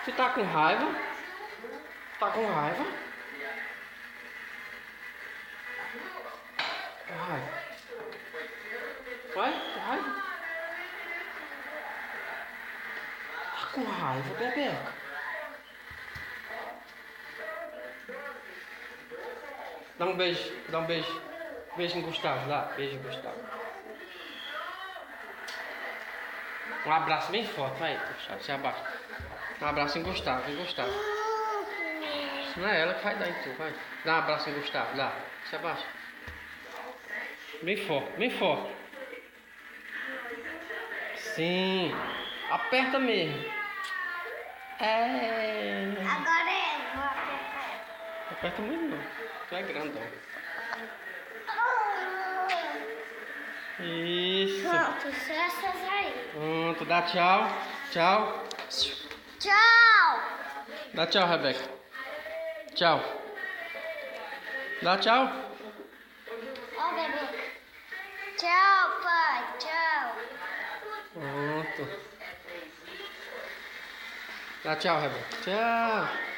Tu tá com raiva? Tá com raiva? Vai. Vai, raiva. Tá com raiva, Bebeca. Dá um beijo, dá um beijo. Beijo em Gustavo, dá. Beijo em Gustavo. Um abraço bem forte, vai, Gustavo, se abaixa. Um abraço em Gustavo, em Gustavo. Não é ela que vai dar em tu, vai. Dá um abraço em Gustavo, dá. Se abaixa. Bem forte, bem forte. Sim. Aperta mesmo. É. Agora eu vou apertar. Aperta muito não. Tu é grandão. Isso. Pronto, só essas aí. Pronto, dá tchau. Tchau. Tchau! Dá tchau, Rebeca. Tchau. Dá tchau. Ó, bebê. Tchau, pai. Tchau. Pronto. Dá tchau, Rebeca. Tchau.